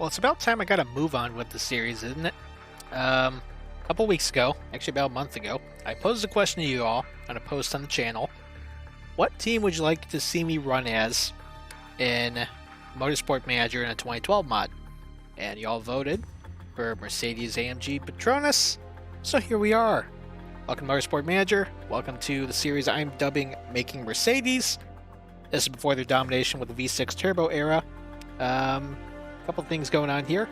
Well, it's about time I got to move on with the series, isn't it? A couple weeks ago, actually about a month ago, I posed a question to you all on a post on the channel. What team would you like to see me run as in Motorsport Manager in a 2012 mod? And you all voted for Mercedes AMG Petronas. So here we are. Welcome to Motorsport Manager. Welcome to the series I'm dubbing Making Mercedes. This is before their domination with the V6 Turbo era. Couple things going on here.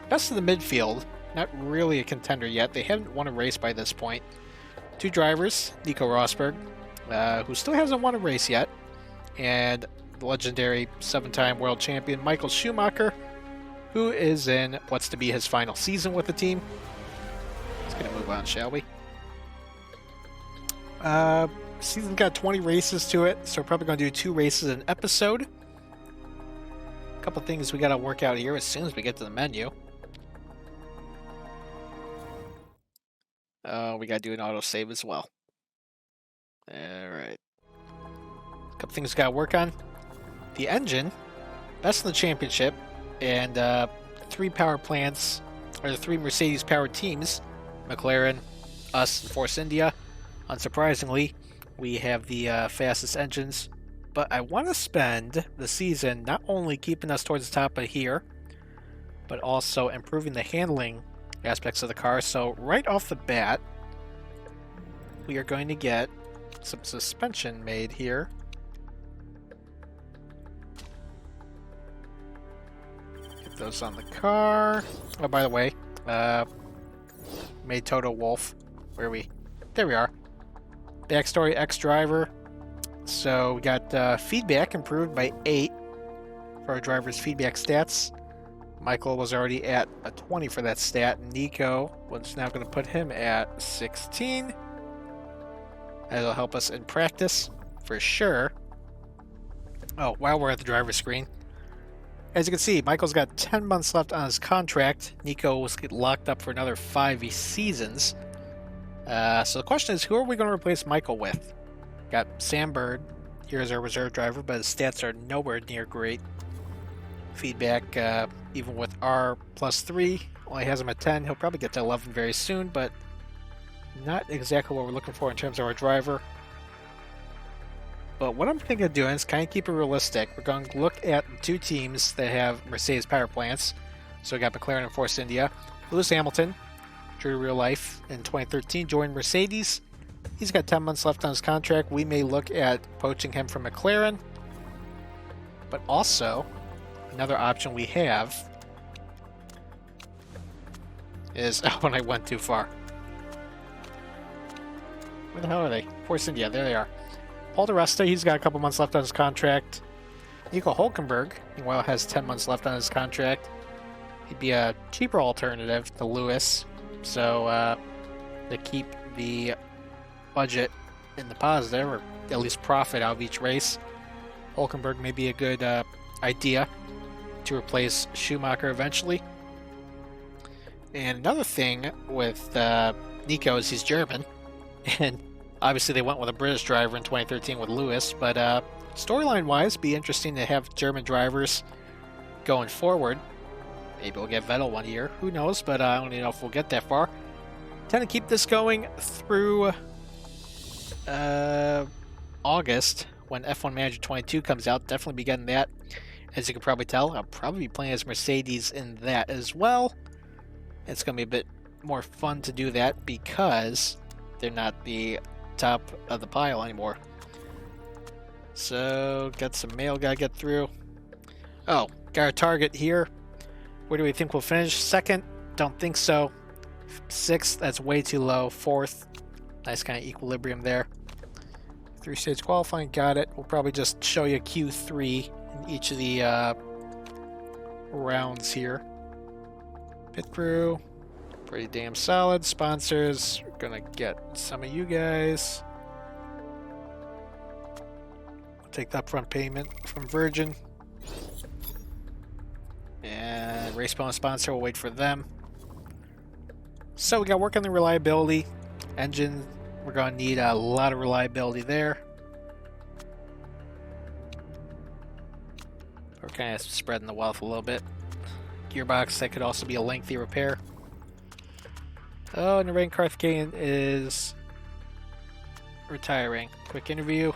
Best of the midfield. Not really a contender yet. They haven't won a race by this point. Two drivers, Nico Rosberg, who still hasn't won a race yet, and the legendary 7-time world champion Michael Schumacher, who is in what's to be his final season with the team. Let's get a move on, shall we? Season's got 20 races to it, so we're probably going to do 2 races an episode. A couple things we got to work out here as soon as we get to the menu. We got to do an autosave as well. Alright. A couple things we got to work on. The engine, best in the championship, and 3 power plants, or the 3 Mercedes powered teams, McLaren, us, and Force India. Unsurprisingly, we have the fastest engines, but I want to spend the season not only keeping us towards the top of here, but also improving the handling aspects of the car. So right off the bat, we are going to get some suspension made here. Get those on the car. Oh, by the way, made Toto Wolff. Where are we? There we are. Backstory X-Driver. So we got feedback improved by 8 for our driver's feedback stats. Michael was already at a 20 for that stat. Nico was now going to put him at 16. That'll help us in practice for sure. Oh, while we're at the driver's screen, as you can see, Michael's got 10 months left on his contract. Nico was locked up for another 5 seasons. So the question is, who are we going to replace Michael with? Got Sam Bird here as our reserve driver, but his stats are nowhere near great. Feedback, even with R plus 3, only has him at 10. He'll probably get to 11 very soon, but not exactly what we're looking for in terms of our driver. But what I'm thinking of doing is kind of keep it realistic. We're going to look at 2 teams that have Mercedes power plants. So we got McLaren and Force India. Lewis Hamilton, true to real life, in 2013 joined Mercedes. He's got 10 months left on his contract. We may look at poaching him from McLaren. But also, another option we have is... Oh, and I went too far. Where the hell are they? Force India, there they are. Paul di Resta, he's got a couple months left on his contract. Nico Hülkenberg, meanwhile, has 10 months left on his contract. He'd be a cheaper alternative to Lewis. So, to keep the budget in the positive, or at least profit out of each race, Hülkenberg may be a good idea to replace Schumacher eventually. And another thing with Nico is he's German, and obviously they went with a British driver in 2013 with Lewis, but storyline-wise, be interesting to have German drivers going forward. Maybe we'll get Vettel one year, who knows, but I don't even know if we'll get that far. Tend to keep this going through August, when F1 Manager 22 comes out. Definitely be getting that. As you can probably tell, I'll probably be playing as Mercedes in that as well. It's going to be a bit more fun to do that because they're not the top of the pile anymore. So, got some mail gotta get through. Oh, got our target here. Where do we think we'll finish? 2nd? Don't think so. 6th? That's way too low. 4th? Nice kind of equilibrium there. 3-stage qualifying, got it. We'll probably just show you Q3 in each of the rounds here. Pit crew, pretty damn solid. Sponsors, we're gonna get some of you guys. We'll take the upfront payment from Virgin. And race bonus sponsor, we'll wait for them. So we got work on the reliability. Engine, we're going to need a lot of reliability there. We're kind of spreading the wealth a little bit. gearbox. That could also be a lengthy repair. Oh, and the rain Carthaginian is retiring. Quick interview.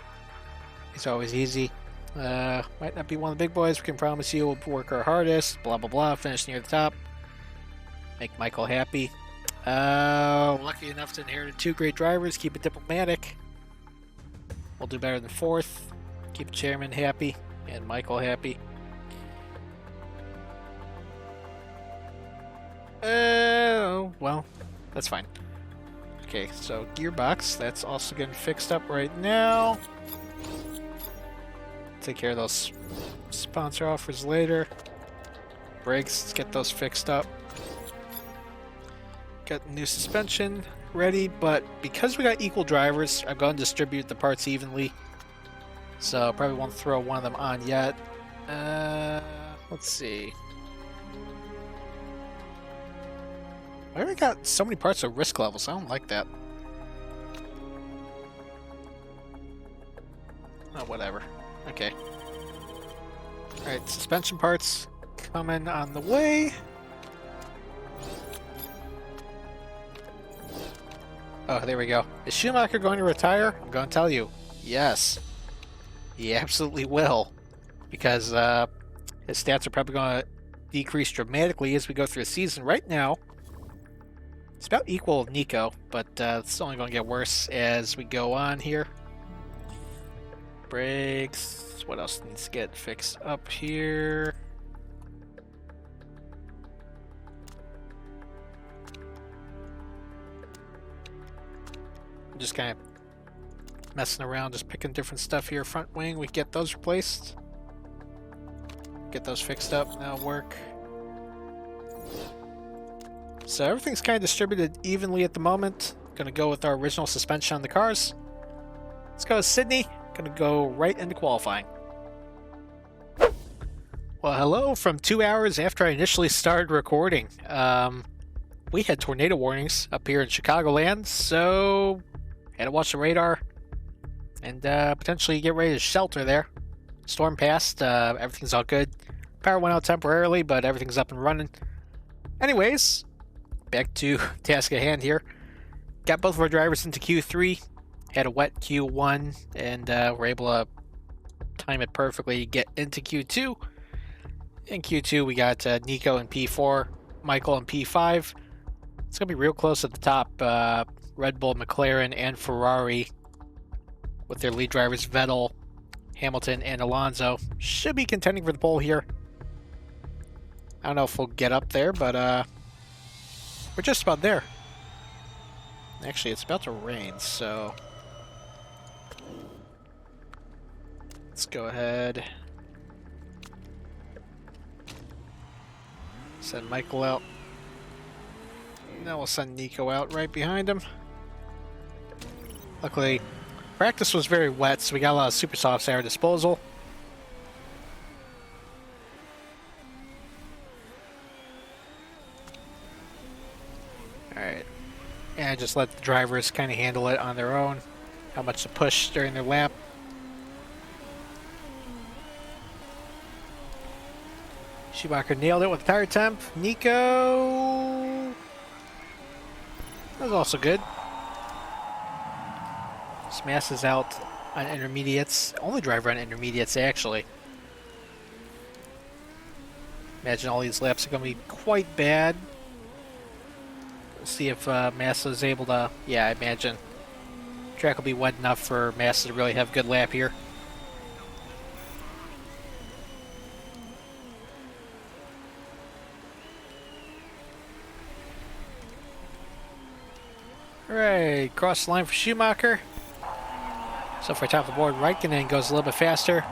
It's always easy. Might not be one of the big boys. We can promise you we'll work our hardest. Blah, blah, blah. Finish near the top. Make Michael happy. Lucky enough to inherit 2 great drivers. Keep it diplomatic. We'll do better than 4th. Keep the chairman happy. And Michael happy. Well, that's fine. Okay, so gearbox. That's also getting fixed up right now. Take care of those sponsor offers later. Brakes, let's get those fixed up. Got new suspension ready, but because we got equal drivers, I'm going to distribute the parts evenly. So probably won't throw one of them on yet. Let's see. Why do we got so many parts of risk levels? I don't like that. Oh, whatever. Okay. Alright, suspension parts coming on the way. Oh, there we go. Is Schumacher going to retire? I'm going to tell you. Yes. He absolutely will. Because his stats are probably going to decrease dramatically as we go through the season. Right now, it's about equal with Nico, but it's only going to get worse as we go on here. Brakes. What else needs to get fixed up here? Just kind of messing around, just picking different stuff here. Front wing, we get those replaced. Get those fixed up, that'll work. So everything's kind of distributed evenly at the moment. Gonna go with our original suspension on the cars. Let's go with Sydney. Gonna go right into qualifying. Well, hello from 2 hours after I initially started recording. We had tornado warnings up here in Chicagoland, so had to watch the radar and potentially get ready to shelter there. Storm passed, everything's all good. Power went out temporarily, but everything's up and running. Anyways, back to task at hand here. Got both of our drivers into Q3, had a wet Q1, and were able to time it perfectly, get into Q2. In Q2, we got Nico in P4, Michael in P5. It's going to be real close at the top. Red Bull, McLaren, and Ferrari with their lead drivers Vettel, Hamilton, and Alonso should be contending for the pole here. I don't know if we'll get up there, but we're just about there. Actually, it's about to rain, so let's go ahead. Send Michael out. Now we'll send Nico out right behind him. Luckily, practice was very wet, so we got a lot of super softs at our disposal. Alright. And just let the drivers kind of handle it on their own. How much to push during their lap. Schumacher nailed it with tire temp. Nico... that was also good. Smashes out on intermediates. Only driver on intermediates, actually. Imagine all these laps are going to be quite bad. We'll see if Massa is able to... yeah, I imagine track will be wet enough for Massa to really have a good lap here. Alright, cross the line for Schumacher. So for top of the board, Raikkonen goes a little bit faster.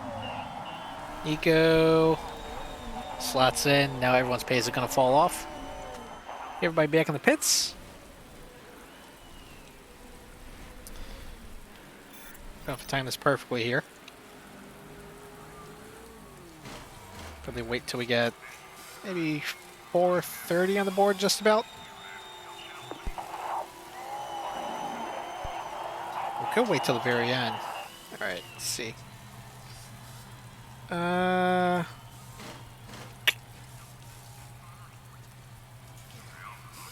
Nico slots in. Now everyone's pace is going to fall off. Everybody back in the pits. Going to time this perfectly here. Probably wait till we get maybe 4:30 on the board, just about. We could wait till the very end. Alright, let's see.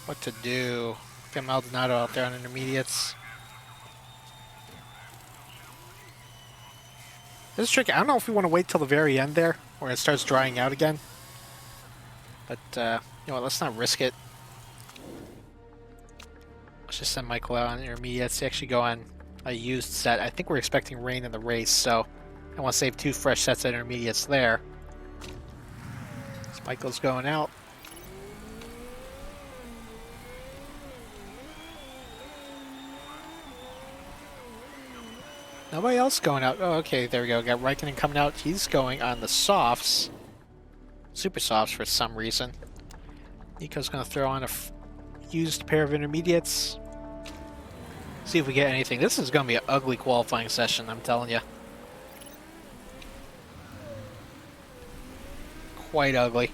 what to do. Get Maldonado out there on intermediates. This is tricky. I don't know if we want to wait till the very end there, where it starts drying out again. But, you know what, let's not risk it. Let's just send Michael out on intermediates. Actually go on a used set. I think we're expecting rain in the race, so I want to save 2 fresh sets of intermediates there. So Michael's going out. Nobody else going out. Oh, okay, there we go. Got Raikkonen coming out. He's going on the softs. Super softs for some reason. Nico's going to throw on a used pair of intermediates. See if we get anything. This is going to be an ugly qualifying session, I'm telling you. Quite ugly.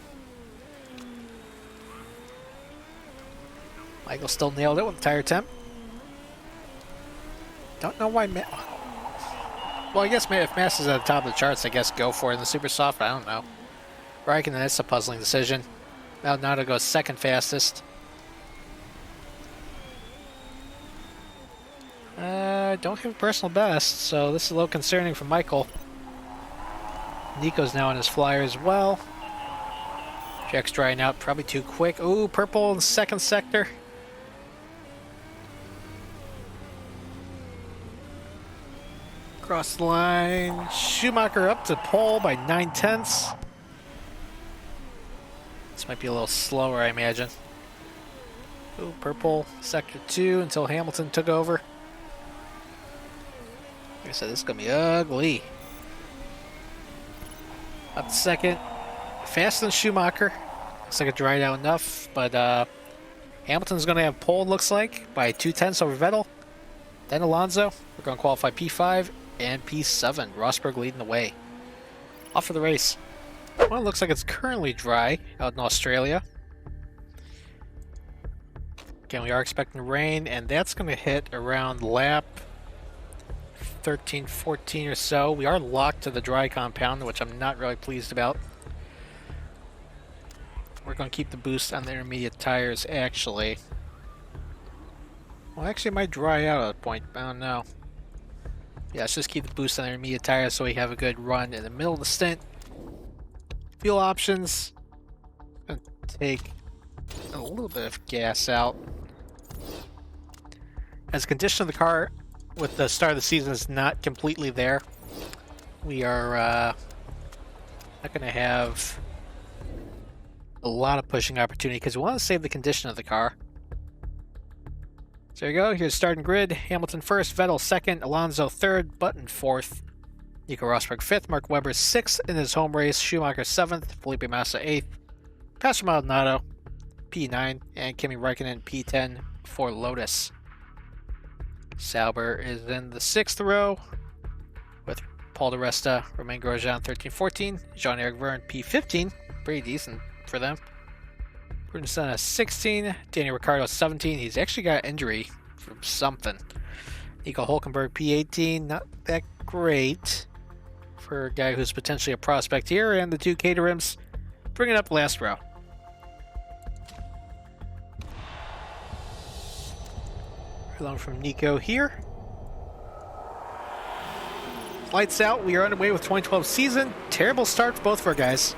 Michael still nailed it with the tire temp. Don't know why well, I guess if Mass is at the top of the charts, I guess go for it in the super soft. I don't know. Raikkonen, that's a puzzling decision. Maldonado goes second fastest. Don't have a personal best, so this is a little concerning for Michael. Nico's now on his flyer as well. Jack's drying out probably too quick. Ooh, purple in the second sector. Across the line. Schumacher up to pole by 9/10. This might be a little slower, I imagine. Ooh, purple, sector 2 until Hamilton took over. Like I said, this is going to be ugly. Up to second. Faster than Schumacher. Looks like it dried out enough, but Hamilton's going to have pole, looks like, by 2/10 over Vettel. Then Alonso. We're going to qualify P5 and P7. Rosberg leading the way. Off for the race. Well, it looks like it's currently dry out in Australia. Again, we are expecting rain, and that's going to hit around lap 13, 14 or so. We are locked to the dry compound, which I'm not really pleased about. We're going to keep the boost on the intermediate tires, actually. Well, actually, it might dry out at a point. I don't know. Yeah, let's just keep the boost on the intermediate tires so we have a good run in the middle of the stint. Fuel options. Gonna take a little bit of gas out. As condition of the car with the start of the season is not completely there, we are not going to have a lot of pushing opportunity because we want to save the condition of the car. So there you go. Here's starting grid. Hamilton first, Vettel second, Alonso third, Button fourth, Nico Rosberg fifth, Mark Webber sixth in his home race, Schumacher seventh, Felipe Massa eighth, Pastor Maldonado P9, and Kimi Raikkonen P10 for Lotus. Sauber is in the sixth row with Paul di Resta, Romain Grosjean 13-14, Jean-Eric Vergne P15, pretty decent for them. Bruno Senna 16, Daniel Ricciardo 17. He's actually got an injury from something. Nico Hülkenberg P18, not that great for a guy who's potentially a prospect here. And the two Caterhams bring it up last row. Along from Nico here. Lights out. We are underway with 2012 season. Terrible start for both of our guys.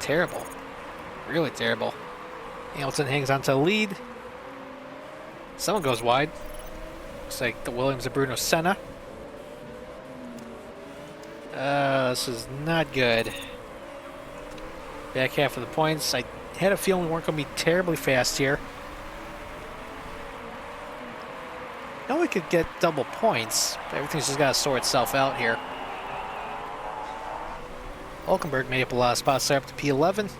Terrible. Really terrible. Hamilton hangs on to the lead. Someone goes wide. Looks like the Williams of Bruno Senna. This is not good. Back half of the points. I had a feeling we weren't going to be terribly fast here. I know we could get double points, but everything's just got to sort itself out here. Hülkenberg made up a lot of spots there up to P11.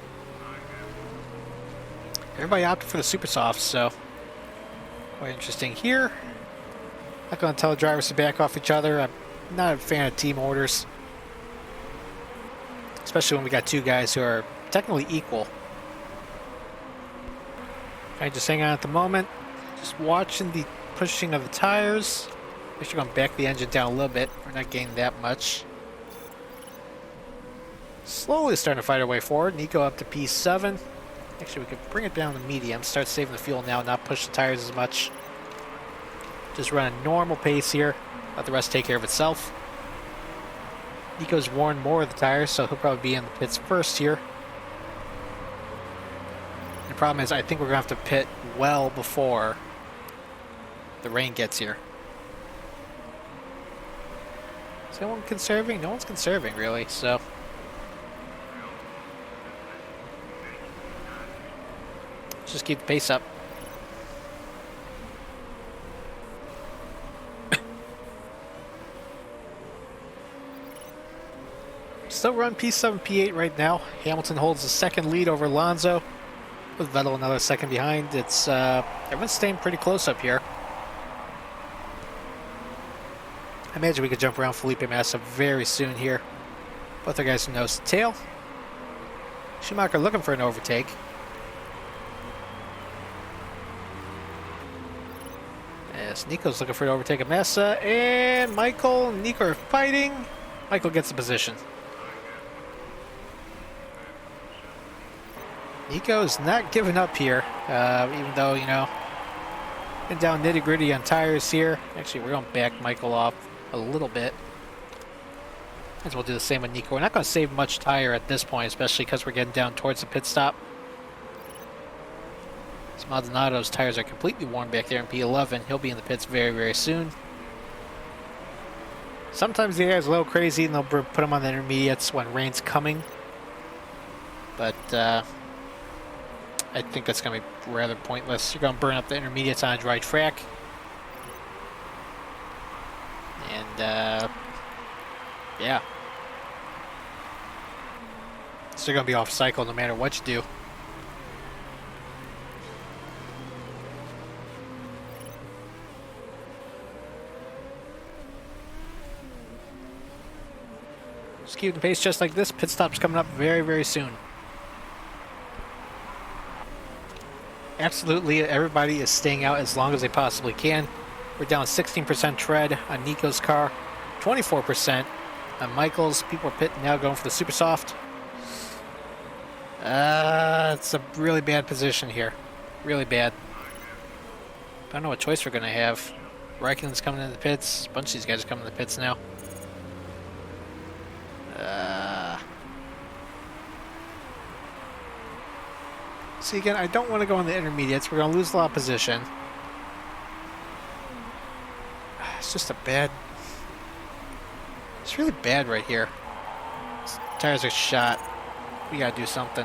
Everybody opted for the super softs, so quite interesting here. Not going to tell the drivers to back off each other. I'm not a fan of team orders, especially when we got two guys who are technically equal. Okay, just hang on at the moment. Just watching the pushing of the tires. Actually going to back the engine down a little bit. We're not gaining that much. Slowly starting to fight our way forward. Nico up to P7. Actually, we could bring it down to medium, start saving the fuel now, not push the tires as much. Just run a normal pace here, let the rest take care of itself. Nico's worn more of the tires, so he'll probably be in the pits first here. The problem is, I think we're going to have to pit well before the rain gets here. Is anyone conserving? No one's conserving, really, so... just keep the pace up. Still run P7, P8 right now. Hamilton holds the second lead over Alonso, with Vettel another second behind. It's everyone's staying pretty close up here. I imagine we could jump around Felipe Massa very soon here. Both our guys are nose to tail. Schumacher looking for an overtake. Yes, Nico's looking for an overtake of Massa, and Michael and Nico are fighting. Michael gets the position. Nico's not giving up here, even though, you know, been down nitty-gritty on tires here. Actually, we're going to back Michael off a little bit. As we'll do the same with Nico. We're not going to save much tire at this point, especially because we're getting down towards the pit stop. So Maldonado's tires are completely worn back there in P11. He'll be in the pits very, very soon. Sometimes the air's a little crazy and they'll put him on the intermediates when rain's coming. But I think that's going to be rather pointless. You're going to burn up the intermediates on a dry track. And, yeah. So you're going to be off cycle no matter what you do. Just keep the pace just like this. Pit stop's coming up very, very soon. Absolutely, everybody is staying out as long as they possibly can. We're down 16% tread on Nico's car, 24% on Michael's. People are pitting now, going for the super soft. It's a really bad position here. Really bad. I don't know what choice we're going to have. Raikkonen's coming in the pits. A bunch of these guys are coming in the pits now. See, again, I don't want to go on the intermediates. We're going to lose a lot of position. It's just a bad... It's really bad right here. These tires are shot. We got to do something.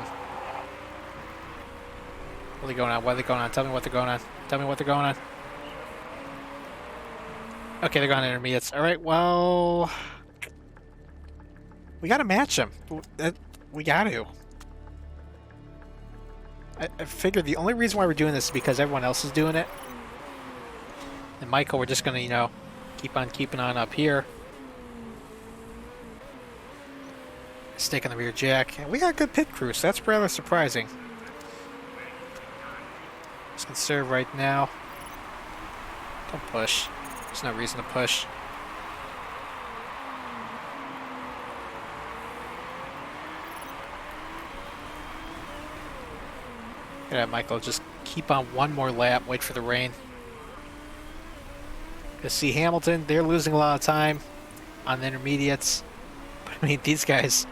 What are they going on? What are they going on? Tell me what they're going on. Tell me what they're going on. Okay, they're going on intermediates. All right, well... We got to match them. We got to. I figured the only reason why we're doing this is because everyone else is doing it. And Michael, we're just going to, you know, keep on keeping on up here. Stick on the rear jack. And we got a good pit crew, so that's rather surprising. Just conserve right now. Don't push. There's no reason to push. Yeah, Michael, just keep on one more lap, wait for the rain. You see Hamilton, they're losing a lot of time on the intermediates. But I mean, these guys,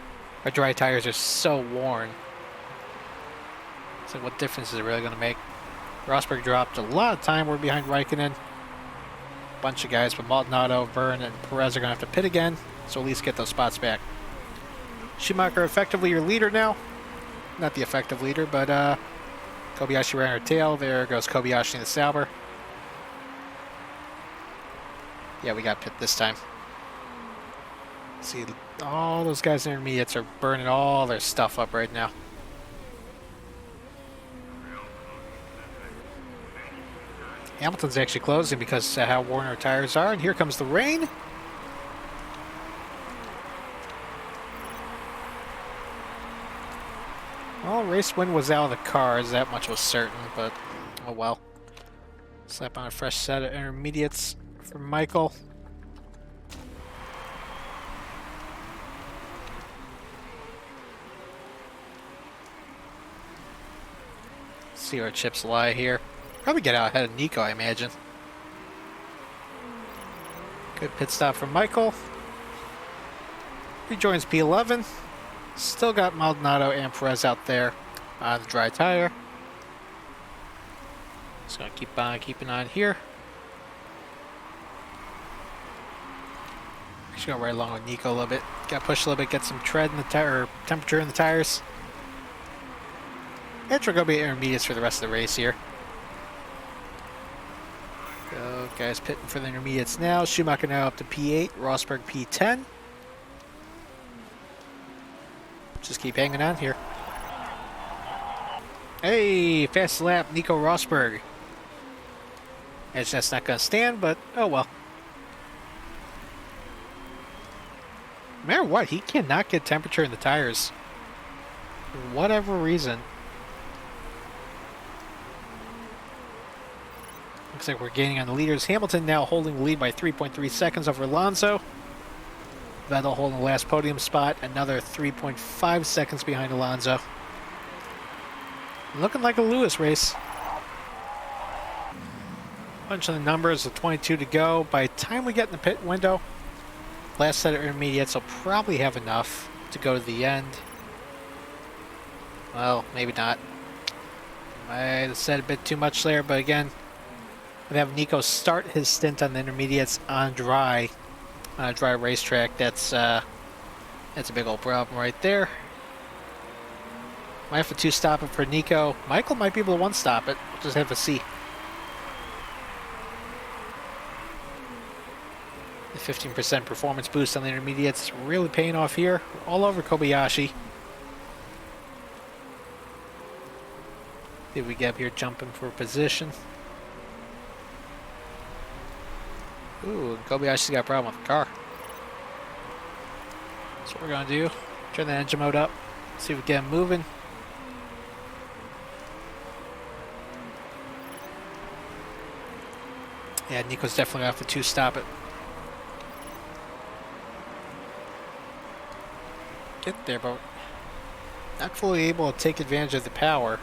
our dry tires are so worn. So what difference is it really going to make? Rosberg dropped a lot of time. We're behind Raikkonen. Bunch of guys, but Maldonado, Verne, and Perez are going to have to pit again. So at least get those spots back. Schumacher effectively your leader now. Not the effective leader, but Kobayashi ran our tail. There goes Kobayashi in the Sauber. Yeah, we got pit this time. See, all those guys in intermediates are burning all their stuff up right now. Hamilton's actually closing because of how worn our tires are. And here comes the rain. Well, race win was out of the cars, that much was certain, but oh well. Slap on a fresh set of intermediates for Michael. See where chips lie here. Probably get out ahead of Nico, I imagine. Good pit stop from Michael. Rejoins P11. Still got Maldonado and Perez out there on the dry tire. Just gonna keep on keeping on here. Just go right along with Nico a little bit. Got to push a little bit, get some tread in the tire, temperature in the tires. And we're gonna be intermediates for the rest of the race here. Go, guys, pitting for the intermediates now. Schumacher now up to P8, Rosberg P10. Just keep hanging on here. Hey, fast lap, Nico Rosberg. Edge that's not gonna stand, but oh well. No matter what, he cannot get temperature in the tires. For whatever reason. Looks like we're gaining on the leaders. Hamilton now holding the lead by 3.3 seconds over Alonso. Vettel holding the last podium spot, another 3.5 seconds behind Alonso. Looking like a Lewis race. Bunch of the numbers with 22 to go. By the time we get in the pit window, last set of intermediates will probably have enough to go to the end. Well, maybe not. Might have said a bit too much there, but again, we have Nico start his stint on the intermediates on dry racetrack. That's a big old problem right there. Might have to two-stop it for Nico. Michael might be able to one-stop it. We'll just have to see. The 15% performance boost on the intermediates really paying off here. All over Kobayashi. Did we get up here jumping for position? Ooh, Kobayashi's got a problem with the car. That's what we're gonna do. Turn the engine mode up. See if we get him moving. Yeah, Nico's definitely gonna have to two-stop it. Get there, but not fully able to take advantage of the power.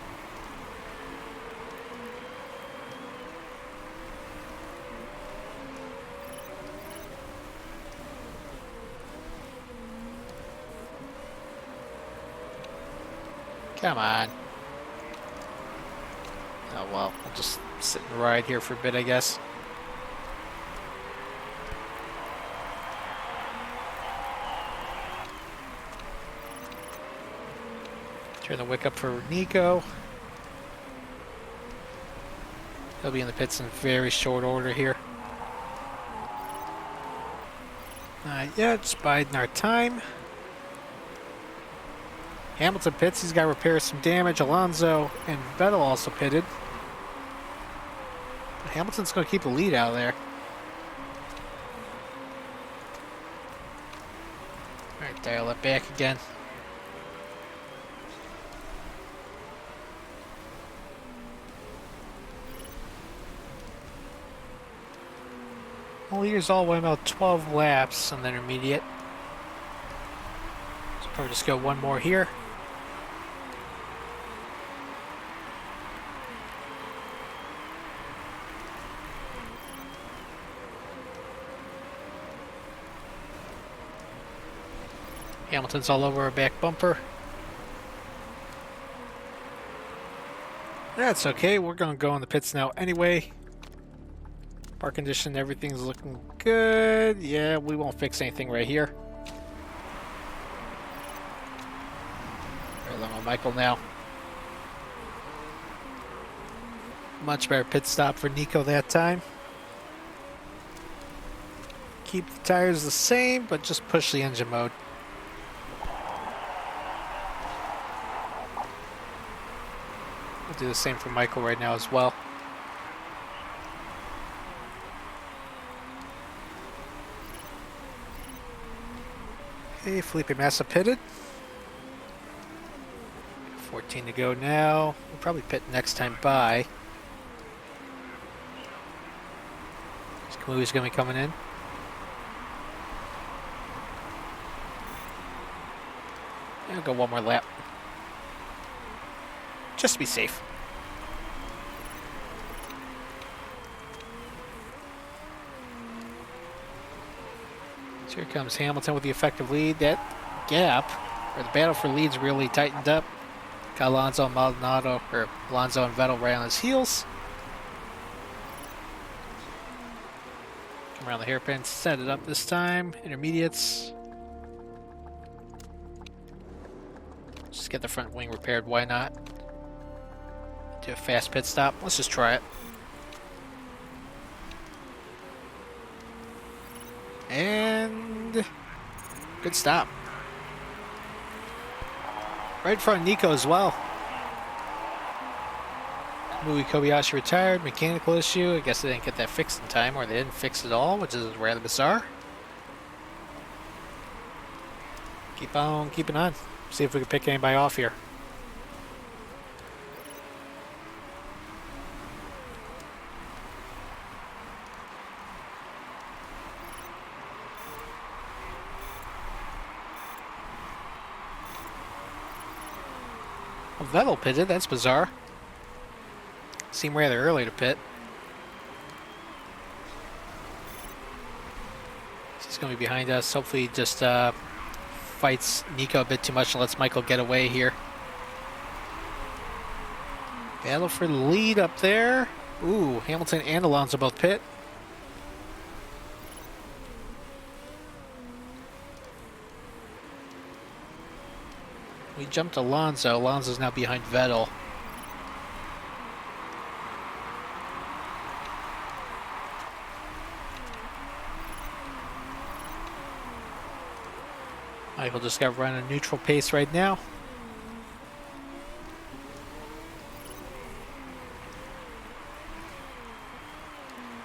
Come on. Oh well, I'll just sit and ride here for a bit, I guess. Turn the wick up for Nico. He'll be in the pits in very short order here. Yeah, just biding our time. Hamilton pits, he's got to repair some damage. Alonso and Vettel also pitted. Hamilton's going to keep the lead out of there. Alright, dial it back again. Leaders all the way about 12 laps on the intermediate. So probably just go one more here. Hamilton's all over our back bumper. That's okay, we're gonna go in the pits now anyway. Park condition, everything's looking good. Yeah, we won't fix anything right here. Right along with Michael now. Much better pit stop for Nico that time. Keep the tires the same, but just push the engine mode. We'll do the same for Michael right now as well. Okay, Felipe Massa pitted. 14 to go now. We'll probably pit next time by. Kamui going to be coming in. And we'll go one more lap. Just to be safe. Here comes Hamilton with the effective lead. That gap, or the battle for leads, really tightened up. Got Alonso and Maldonado, or Alonso and Vettel right on his heels. Come around the hairpin, set it up this time. Intermediates. Just get the front wing repaired, why not? Do a fast pit stop. Let's just try it. And good stop. Right in front of Nico as well. Mui Kobayashi retired. Mechanical issue. I guess they didn't get that fixed in time, or they didn't fix it all, which is rather bizarre. Keep on keeping on. See if we can pick anybody off here. Vettel pitted, that's bizarre. Seemed rather early to pit. He's going to be behind us. Hopefully he just fights Nico a bit too much and lets Michael get away here. Battle for the lead up there. Ooh, Hamilton and Alonso both pit. We jumped Alonso. Alonso's now behind Vettel. Michael just got run a neutral pace right now.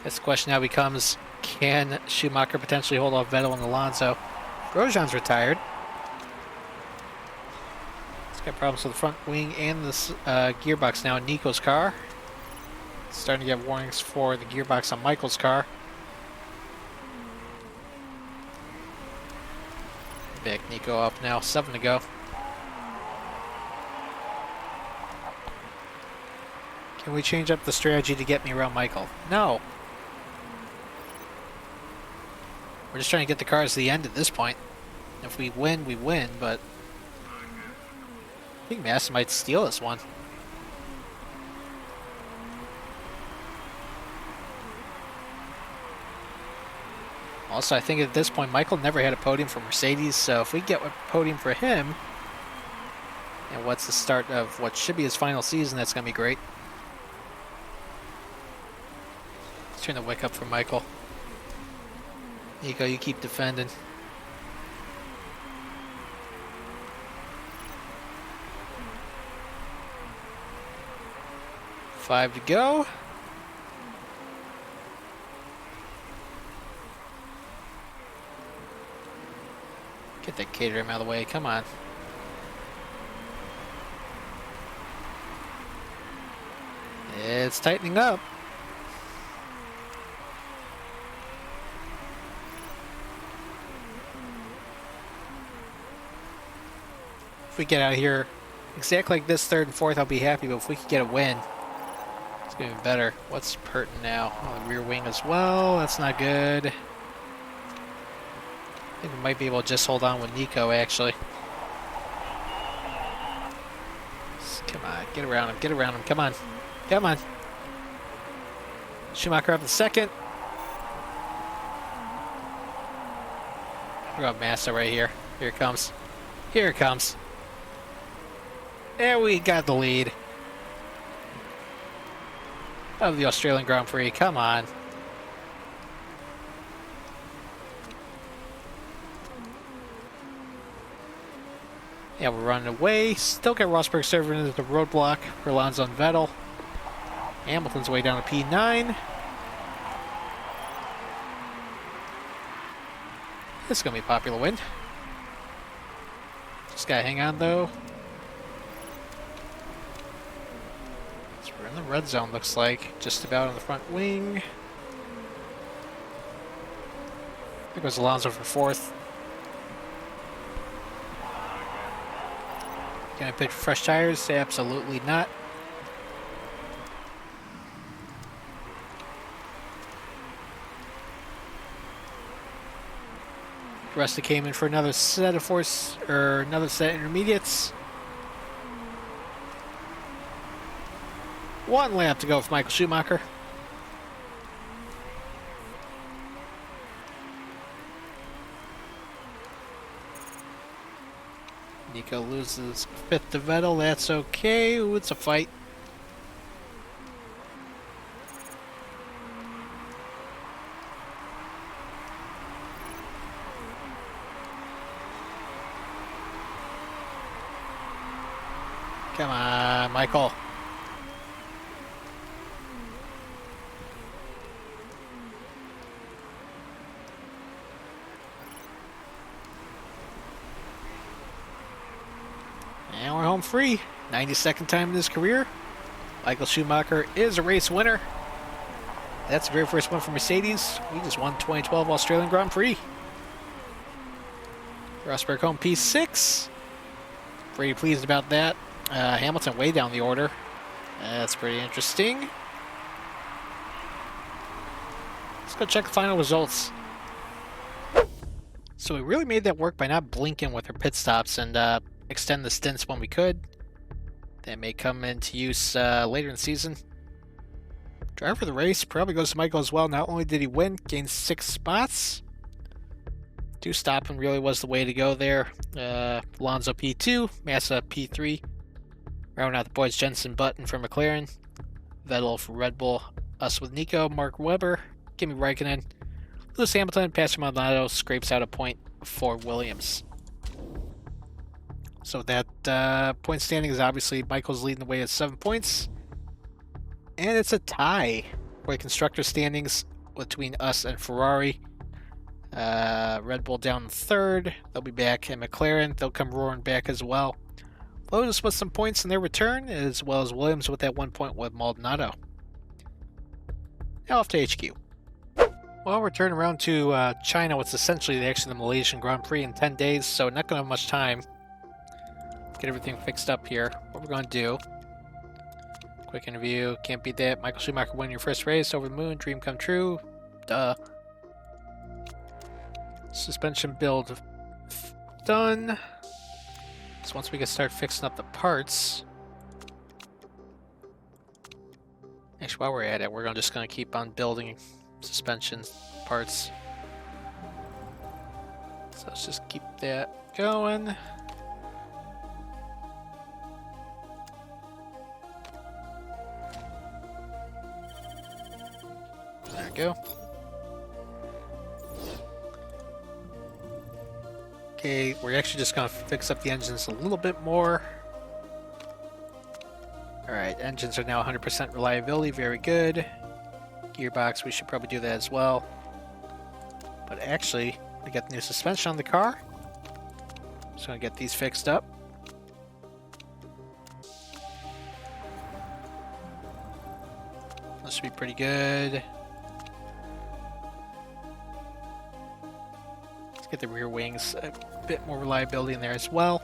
This question now becomes, can Schumacher potentially hold off Vettel and Alonso? Grosjean's retired. Got problems with the front wing and this gearbox now in Nico's car. Starting to get warnings for the gearbox on Michael's car. Back Nico up now, 7 to go. Can we change up the strategy to get me around Michael? No. We're just trying to get the cars to the end at this point. If we win, we win, but I think Massa might steal this one. Also, I think at this point, Michael never had a podium for Mercedes, so if we get a podium for him, and what's the start of what should be his final season, that's going to be great. Let's turn the wick up for Michael. Nico, you keep defending. Five to go. Get that Caterham out of the way, come on. It's tightening up. If we get out of here exactly like this, third and fourth, I'll be happy, but if we could get a win, it's going to be better. What's Purton now? Oh, the rear wing as well. That's not good. I think we might be able to just hold on with Nico, actually. Come on, get around him, get around him. Come on, come on. Schumacher up in second. We got Massa right here. Here it comes. Here it comes. There we got the lead of the Australian Grand Prix. Come on. Yeah, we're running away. Still got Rosberg serving into the roadblock for Alonso and Vettel. Hamilton's way down to P9. This is going to be a popular win. Just got to hang on, though. So we're in the red zone, looks like. Just about on the front wing. There goes Alonso for fourth. Can I pitch fresh tires? Absolutely not. Resta came in for another set of another set of intermediates. 1 lap to go for Michael Schumacher. Nico loses 5th to Vettel. That's okay. Ooh, it's a fight. Come on, Michael. And we're home free. 92nd time in his career. Michael Schumacher is a race winner. That's the very first one for Mercedes. We just won 2012 Australian Grand Prix. Rosberg home P6. Pretty pleased about that. Hamilton way down the order. That's pretty interesting. Let's go check the final results. So we really made that work by not blinking with our pit stops and extend the stints when we could. That may come into use later in the season. Driver of the race probably goes to Michael as well. Not only did he win, gained 6 spots. 2 stopping really was the way to go there. Alonso P2, Massa P3. Rounding out the boys, Jensen Button for McLaren. Vettel for Red Bull. Us with Nico, Mark Webber, Kimi Raikkonen. Lewis Hamilton, Pastor Maldonado scrapes out a point for Williams. So that point standing is obviously Michael's leading the way at 7 points. And it's a tie for the constructor standings between us and Ferrari. Red Bull down in 3rd. They'll be back. And McLaren, they'll come roaring back as well. Lotus with some points in their return, as well as Williams with that 1 point with Maldonado. Now off to HQ. Well, we're turning around to China, what's essentially actually the Malaysian Grand Prix in 10 days, so not going to have much time. Get everything fixed up here. What we're going to do. Quick interview. Can't beat that. Michael Schumacher winning your first race over the moon. Dream come true. Duh. Suspension build done. So once we can start fixing up the parts. Actually, while we're at it, we're just going to keep on building suspension parts. So let's just keep that going. There we go. Okay, we're actually just going to fix up the engines a little bit more. Alright, engines are now 100% reliability, very good. Gearbox, we should probably do that as well. But actually, we got the new suspension on the car. Just going to get these fixed up. This should be pretty good. Get the rear wings a bit more reliability in there as well.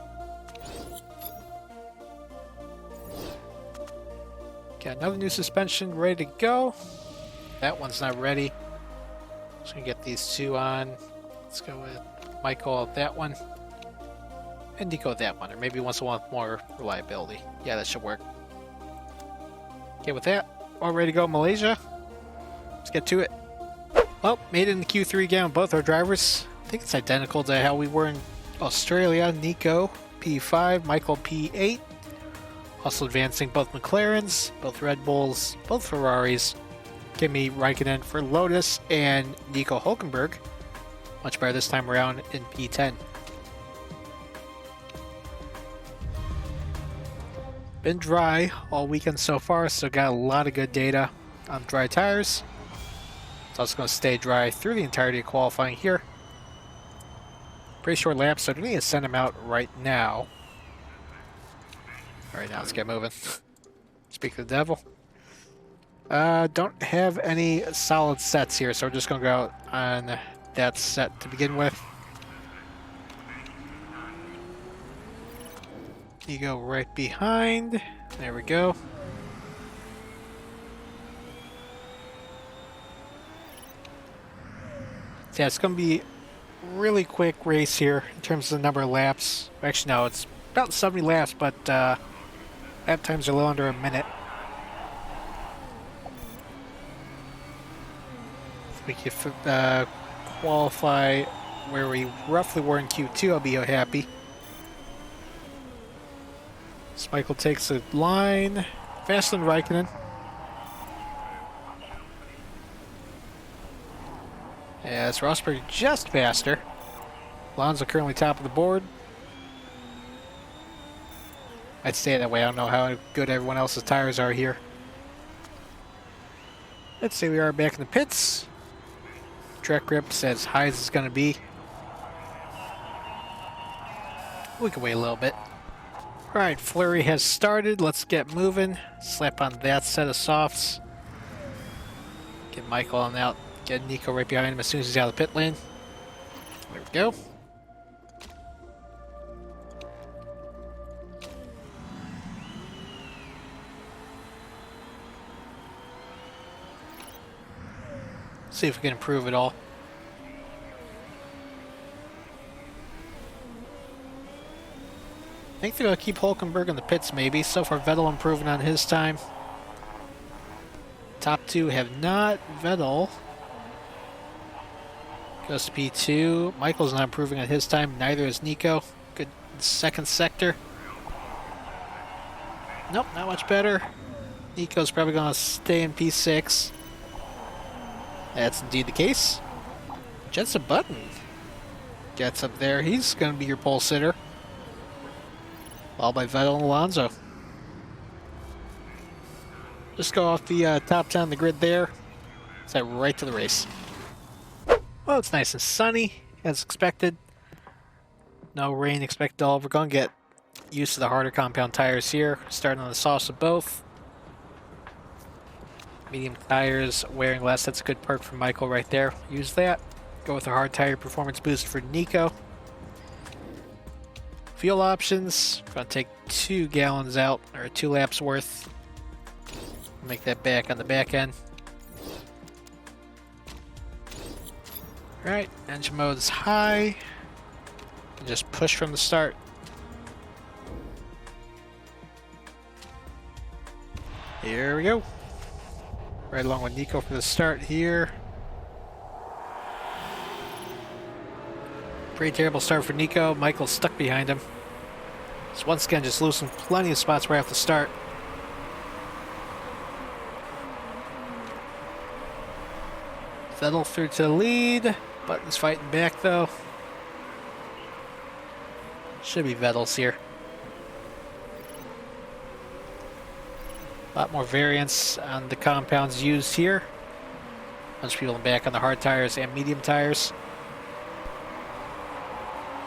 Got another new suspension ready to go. That one's not ready. Just gonna get these 2 on. Let's go with Michael with that one. And Nico with that one. Or maybe wants to want more reliability. Yeah, that should work. Okay, with that, all ready to go Malaysia. Let's get to it. Well, made it in the Q3 again with both our drivers. I think it's identical to how we were in Australia. Nico P5, Michael P8. Also advancing both McLarens, both Red Bulls, both Ferraris. Kimi Raikkonen for Lotus, and Nico Hulkenberg. Much better this time around in P10. Been dry all weekend so far, so got a lot of good data on dry tires. It's also going to stay dry through the entirety of qualifying here. Pretty short laps, so I don't need to send them out right now. Alright, now let's get moving. Speak of the devil. Don't have any solid sets here, so we're just going to go out on that set to begin with. You go right behind. There we go. So yeah, it's going to be really quick race here in terms of the number of laps. Actually, no, it's about 70 laps, but lap times are a little under a minute. If we could qualify where we roughly were in Q2, I'll be happy. So Michael takes a line, faster than Raikkonen. Yeah, it's Rosberg just faster. Alonso currently top of the board. I'd say it that way. I don't know how good everyone else's tires are here. Let's say we are back in the pits. Track grip's as high as it's going to be. We can wait a little bit. Alright, flurry has started. Let's get moving. Slap on that set of softs. Get Michael on out. Get Nico right behind him as soon as he's out of the pit lane. There we go. See if we can improve it all. I think they're going to keep Hulkenberg in the pits maybe. So far Vettel improving on his time. Top two have not. Vettel goes to P2. Michael's not improving on his time. Neither is Nico. Good second sector. Nope, not much better. Nico's probably going to stay in P6. That's indeed the case. Jensen Button gets up there. He's going to be your pole sitter. Followed by Vettel and Alonso. Just go off the top 10 on the grid there. Let's head right to the race. Well, it's nice and sunny, as expected. No rain expected at all. We're going to get used to the harder compound tires here. Starting on the softs of both. Medium tires, wearing less. That's a good perk for Michael right there. Use that. Go with a hard tire performance boost for Nico. Fuel options. Going to take 2 gallons out, or 2 laps worth. Make that back on the back end. Alright, engine mode is high. And just push from the start. Here we go. Right along with Nico for the start here. Pretty terrible start for Nico. Michael's stuck behind him. So once again, just losing plenty of spots right off the start. Vettel through to the lead. Button's fighting back though. Should be Vettel's here. A lot more variance on the compounds used here. Bunch of people back on the hard tires and medium tires.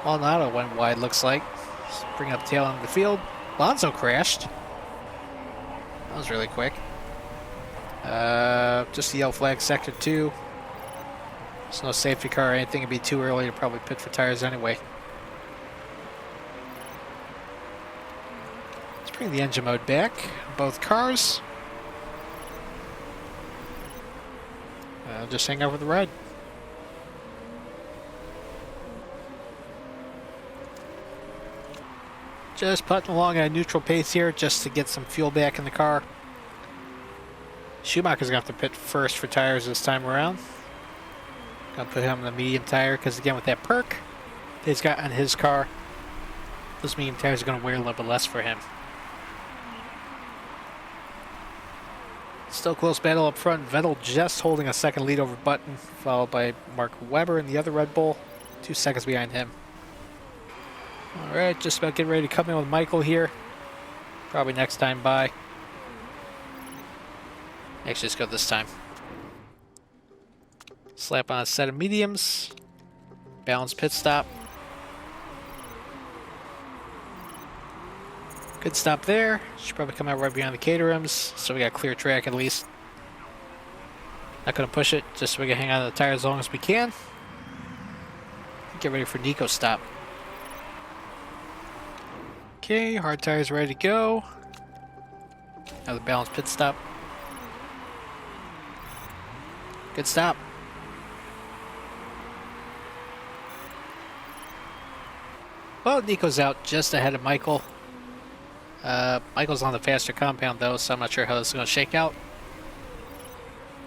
Alonso went wide, looks like. Just bringing up tail end of the field. Alonso crashed. That was really quick. Just the yellow flag, sector 2. There's no safety car or anything. It'd be too early to probably pit for tires anyway. Let's bring the engine mode back. Both cars. Just hang out for the ride. Just putting along at a neutral pace here just to get some fuel back in the car. Schumacher's going to have to pit first for tires this time around. Gonna put him on the medium tire because again with that perk that he's got on his car, those medium tires are going to wear a little bit less for him. Still close battle up front. Vettel just holding a second lead over Button, followed by Mark Webber in the other Red Bull, 2 seconds behind him. Alright, just about getting ready to come in with Michael here. Probably next time by. Actually, let's go this time. Slap on a set of mediums. Balance pit stop. Good stop there. Should probably come out right behind the Caterhams, so we got clear track at least. Not going to push it, just so we can hang on to the tire as long as we can. Get ready for Nico's stop. Okay, hard tires ready to go. Now the balance pit stop. Good stop. Well, Nico's out just ahead of Michael. Michael's on the faster compound though, so I'm not sure how this is going to shake out.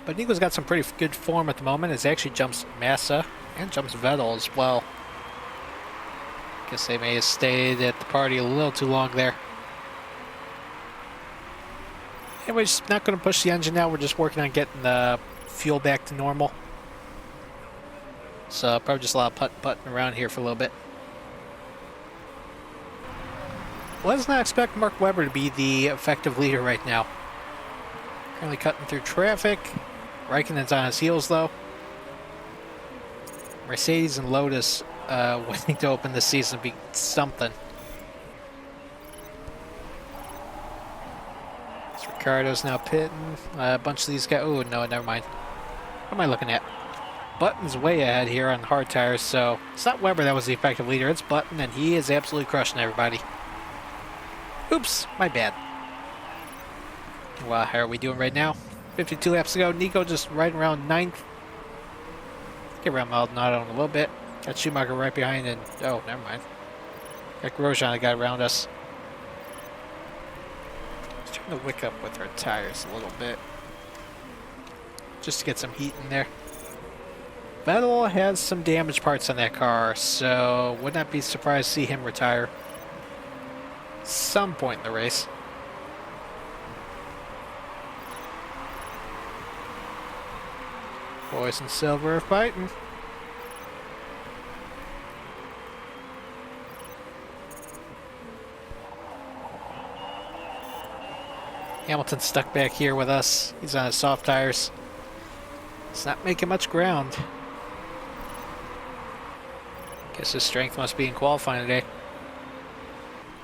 But Nico's got some pretty good form at the moment, as he actually jumps Massa and jumps Vettel as well. Guess they may have stayed at the party a little too long there. Anyway, just not going to push the engine now. We're just working on getting the fuel back to normal. So probably just a lot of putting around here for a little bit. Let's not expect Mark Webber to be the effective leader right now. Currently cutting through traffic. Raikkonen's on his heels though. Mercedes and Lotus waiting to open this season be something. Ricardo's now pitting. A bunch of these guys. Oh, no, never mind. What am I looking at? Button's way ahead here on hard tires, so it's not Webber that was the effective leader. It's Button, and he is absolutely crushing everybody. Oops, my bad. Well, how are we doing right now? 52 laps to go. Nico just right around 9th. Get around Maldonado in a little bit. Got Schumacher right behind, and oh, never mind. Got Grosjean that got around us. Trying to wick up with our tires a little bit just to get some heat in there. Vettel has some damaged parts on that car, so would not be surprised to see him retire some point in the race. Boys in silver are fighting. Hamilton's stuck back here with us. He's on his soft tires. He's not making much ground. Guess his strength must be in qualifying today.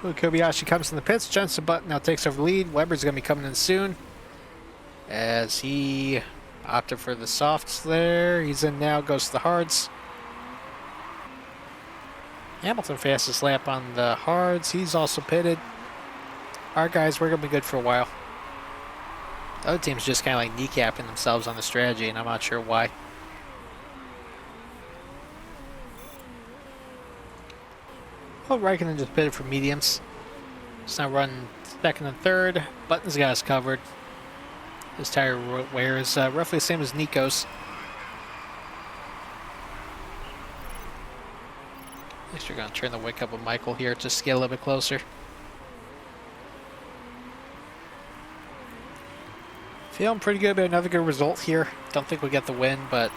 Kobayashi comes in the pits, jumps the button, now takes over the lead. Webber's going to be coming in soon, as he opted for the softs there. He's in now, goes to the hards. Hamilton fastest lap on the hards. He's also pitted. Our guys, we're going to be good for a while. The other team's just kind of like kneecapping themselves on the strategy, and I'm not sure why. Well, Raikkonen just pitted for mediums. He's now running second and third. Button's got us covered. His tire wear is roughly the same as Nico's. At least we're going to turn the wick up with Michael here just to get a little bit closer. Feeling pretty good about another good result here. Don't think we'll get the win, but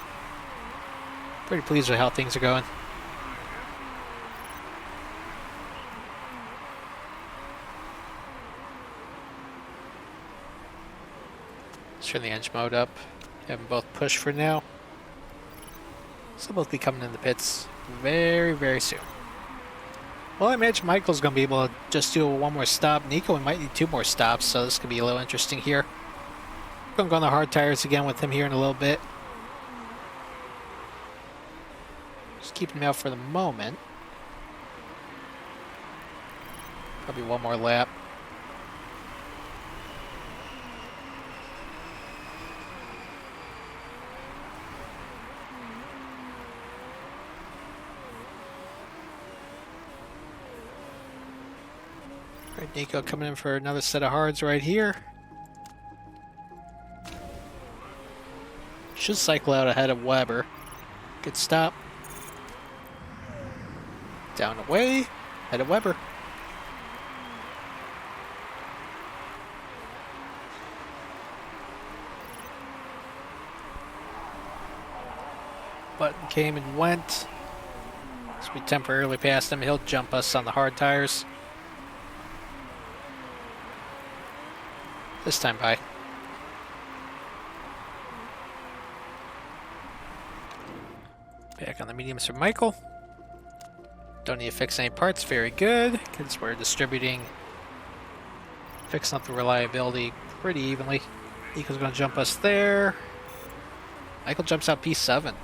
pretty pleased with how things are going. Let's turn the engine mode up. Have them both push for now. So they'll both be coming in the pits very, very soon. Well, I imagine Michael's going to be able to just do one more stop. Nico might need 2 more stops, so this could be a little interesting here. We're going to go on the hard tires again with him here in a little bit. Just keep him out for the moment. Probably one more lap. All right, Nico coming in for another set of hards right here. Should cycle out ahead of Webber. Good stop. Down away. Ahead of Webber. Button came and went. So we temporarily passed him. He'll jump us on the hard tires. This time by. Back on the mediums for Michael. Don't need to fix any parts. Very good, because we're distributing, fixing up the reliability pretty evenly. Nico's going to jump us there. Michael jumps out P7.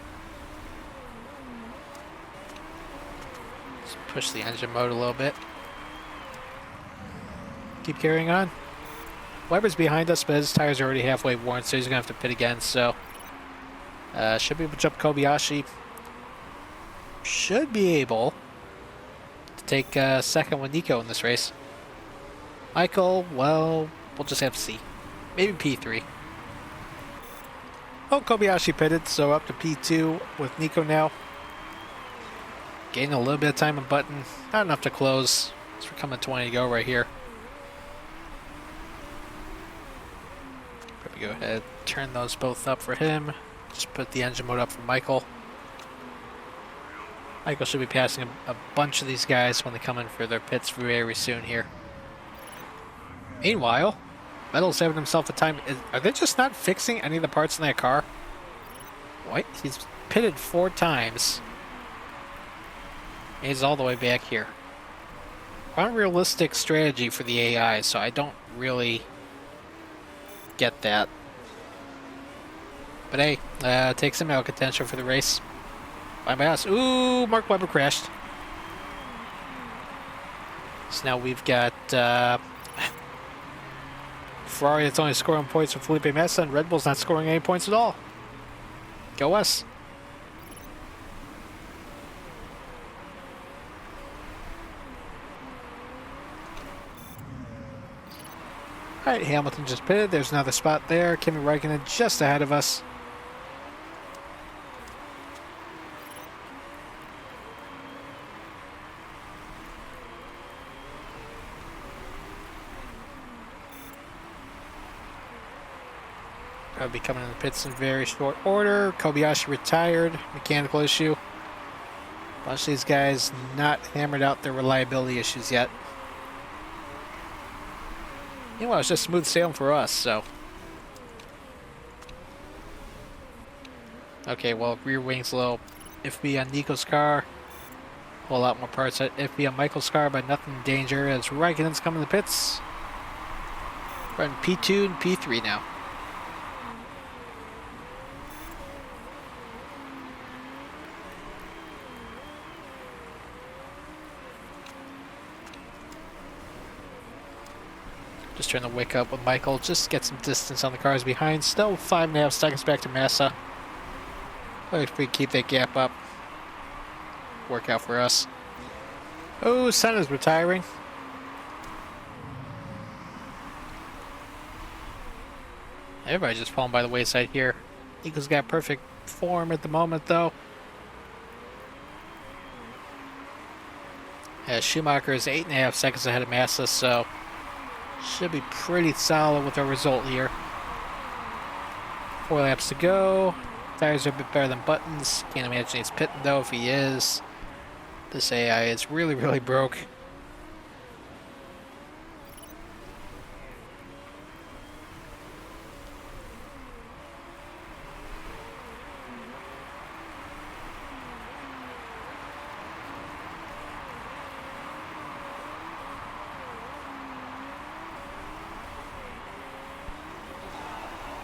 Let's push the engine mode a little bit. Keep carrying on. Webber's behind us, but his tires are already halfway worn, so he's going to have to pit again. So should be able to jump Kobayashi. Should be able to take second with Nico in this race. Michael, well, we'll just have to see. Maybe P3. Oh, Kobayashi pitted, so up to P2 with Nico now. Gaining a little bit of time on button. Not enough to close. It's coming 20 to go right here. Probably go ahead, turn those both up for him. Just put the engine mode up for Michael. Michael should be passing a bunch of these guys when they come in for their pits very soon here. Meanwhile, Vettel's having himself a time. Are they just not fixing any of the parts in that car? What? He's pitted 4 times. He's all the way back here. Unrealistic strategy for the AI, so I don't really get that. But hey, takes him out of contention for the race. By us. Ooh, Mark Webber crashed. So now we've got Ferrari that's only scoring points for Felipe Massa, and Red Bull's not scoring any points at all. Go us. Alright, Hamilton just pitted. There's another spot there. Kimi Räikkönen just ahead of us. I'll be coming in the pits in very short order. Kobayashi retired. Mechanical issue. A bunch of these guys not hammered out their reliability issues yet. Meanwhile, it's just smooth sailing for us, so. Okay, well, rear wing's a little iffy on Nico's car. A whole lot more parts iffy on Michael's car, but nothing in danger as Raikkonen's coming to the pits. We're in P2 and P3 now. Just trying to wake up with Michael, just get some distance on the cars behind. Still 5.5 seconds back to Massa. If we keep that gap up, work out for us. Oh, Senna's retiring. Everybody's just falling by the wayside here. Nico's got perfect form at the moment, though. Schumacher is 8.5 seconds ahead of Massa, so should be pretty solid with our result here. 4 laps to go. Tires are a bit better than Button's. Can't imagine he's pitting though. If he is, this AI is really broke.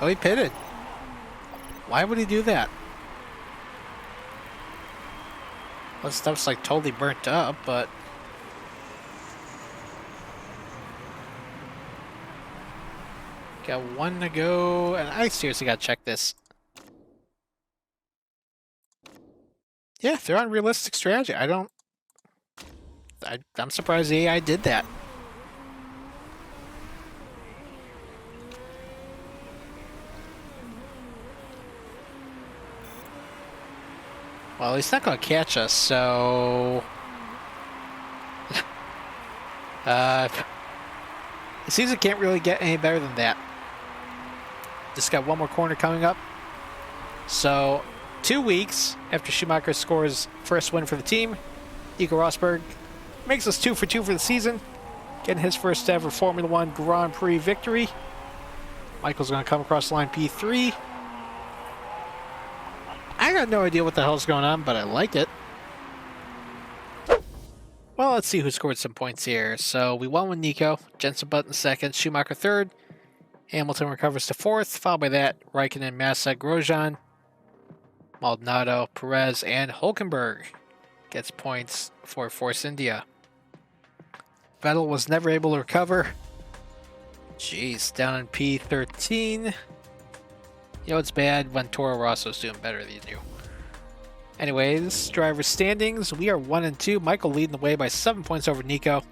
Oh, he pitted. Why would he do that? Well, stuff's like totally burnt up, but got 1 to go, and I seriously gotta check this. Yeah, they're on realistic strategy. I'm surprised the AI did that. Well, he's not going to catch us, so it seems it can't really get any better than that. Just got 1 more corner coming up. So 2 weeks after Schumacher scores first win for the team, Nico Rosberg makes us 2 for 2 for the season, getting his first ever Formula 1 Grand Prix victory. Michael's going to come across the line P3. I got no idea what the hell's going on, but I like it. Well, let's see who scored some points here. So we won with Nico, Jensen Button second, Schumacher third, Hamilton recovers to fourth, followed by that Raikkonen, Massa, Grosjean, Maldonado, Perez, and Hulkenberg gets points for Force India. Vettel was never able to recover. Jeez, down in P13. You know it's bad when Toro Rosso's doing better than you. Anyways, driver standings, we are 1 and 2. Michael leading the way by 7 points over Nico.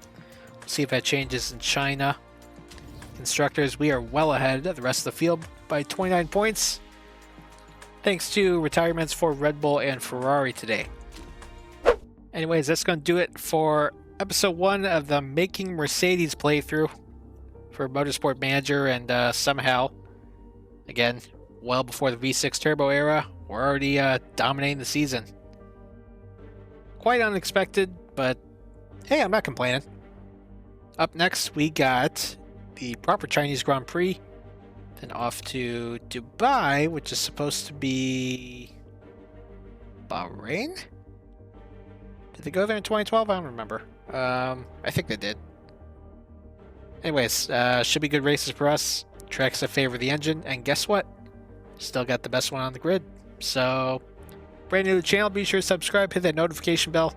We'll see if that changes in China. Constructors, we are well ahead of the rest of the field by 29 points. Thanks to retirements for Red Bull and Ferrari today. Anyways, that's going to do it for episode 1 of the Making Mercedes playthrough for Motorsport Manager, and somehow, again, well before the V6 Turbo era, we're already dominating the season. Quite unexpected, but hey, I'm not complaining. Up next, we got the proper Chinese Grand Prix, then off to Dubai, which is supposed to be Bahrain? Did they go there in 2012? I don't remember. I think they did. Anyways, should be good races for us. Tracks that favor the engine, and guess what? Still got the best one on the grid. So, brand new to the channel, be sure to subscribe, hit that notification bell,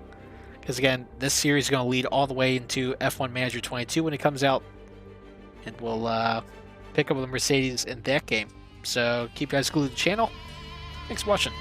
because again, this series is going to lead all the way into F1 Manager 22 when it comes out, and we'll pick up with the Mercedes in that game. So, keep you guys glued to the channel. Thanks for watching.